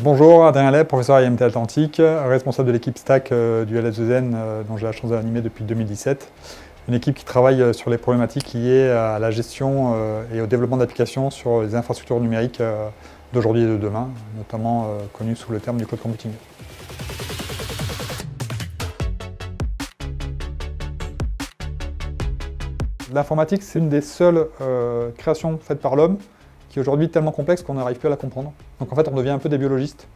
Bonjour, Adrien Leb, professeur à IMT Atlantique, responsable de l'équipe Stack du LS2N dont j'ai la chance d'animer depuis 2017. Une équipe qui travaille sur les problématiques liées à la gestion et au développement d'applications sur les infrastructures numériques d'aujourd'hui et de demain, notamment connues sous le terme du cloud computing. L'informatique, c'est une des seules créations faites par l'homme qui est aujourd'hui tellement complexe qu'on n'arrive plus à la comprendre. Donc en fait, on devient un peu des biologistes.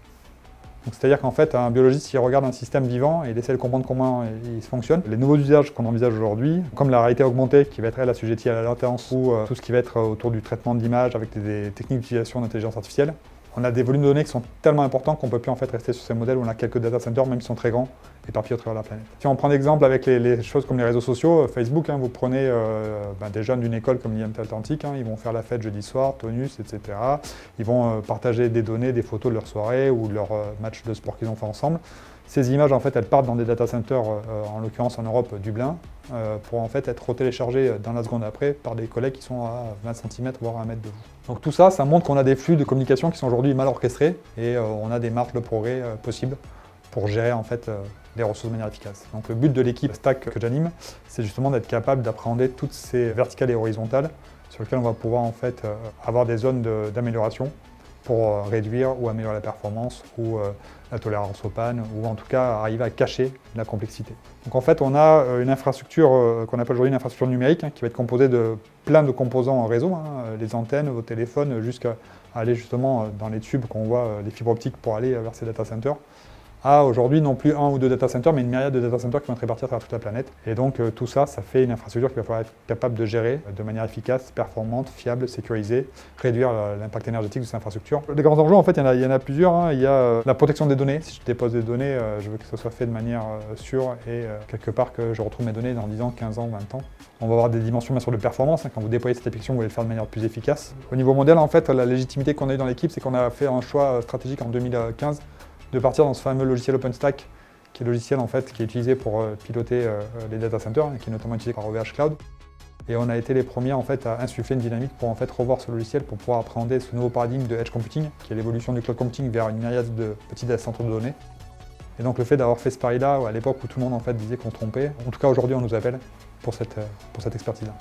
C'est-à-dire qu'en fait, un biologiste, il regarde un système vivant et il essaie de comprendre comment il fonctionne. Les nouveaux usages qu'on envisage aujourd'hui, comme la réalité augmentée qui va être assujettie à la latence ou tout ce qui va être autour du traitement d'images avec des techniques d'utilisation d'intelligence artificielle, on a des volumes de données qui sont tellement importants qu'on ne peut plus en fait rester sur ces modèles où on a quelques data centers, même s'ils sont très grands, éparpillés à travers la planète. Si on prend l'exemple avec les choses comme les réseaux sociaux, Facebook, vous prenez des jeunes d'une école comme l'IMT Atlantique, ils vont faire la fête jeudi soir, tonus, etc. Ils vont partager des données, des photos de leur soirée ou de leur match de sport qu'ils ont fait ensemble. Ces images, en fait, elles partent dans des data centers, en l'occurrence en Europe, Dublin, pour en fait être retéléchargées dans la seconde après par des collègues qui sont à 20 cm, voire à 1 mètre de vous. Donc tout ça, ça montre qu'on a des flux de communication qui sont aujourd'hui mal orchestrés et on a des marges de progrès possibles pour gérer en fait les ressources de manière efficace. Donc le but de l'équipe Stack que j'anime, c'est justement d'être capable d'appréhender toutes ces verticales et horizontales sur lesquelles on va pouvoir en fait avoir des zones d'amélioration pour réduire ou améliorer la performance ou la tolérance aux pannes, ou en tout cas arriver à cacher la complexité. Donc en fait, on a une infrastructure qu'on appelle aujourd'hui une infrastructure numérique qui va être composée de plein de composants en réseau, les antennes, vos téléphones, jusqu'à aller justement dans les tubes qu'on voit, les fibres optiques pour aller vers ces data centers. Aujourd'hui, non plus un ou deux data centers, mais une myriade de data centers qui vont être répartis à travers toute la planète. Et donc tout ça, ça fait une infrastructure qu'il va falloir être capable de gérer de manière efficace, performante, fiable, sécurisée, réduire l'impact énergétique de cette infrastructure. Les grands enjeux, en fait, il y en a plusieurs. Il y a la protection des données. Si je dépose des données, je veux que ce soit fait de manière sûre et quelque part que je retrouve mes données dans 10 ans, 15 ans, 20 ans. On va avoir des dimensions bien sûr de performance. Quand vous déployez cette application, vous allez le faire de manière plus efficace. Au niveau mondial, en fait, la légitimité qu'on a eu dans l'équipe, c'est qu'on a fait un choix stratégique en 2015 de partir dans ce fameux logiciel OpenStack, qui est le logiciel en fait, qui est utilisé pour piloter les data centers, qui est notamment utilisé par OVH Cloud. Et on a été les premiers en fait, à insuffler une dynamique pour en fait, revoir ce logiciel pour pouvoir appréhender ce nouveau paradigme de edge computing, qui est l'évolution du cloud computing vers une myriade de petits data centers de données. Et donc le fait d'avoir fait ce pari-là, à l'époque où tout le monde en fait, disait qu'on se trompait, en tout cas aujourd'hui on nous appelle pour cette expertise-là.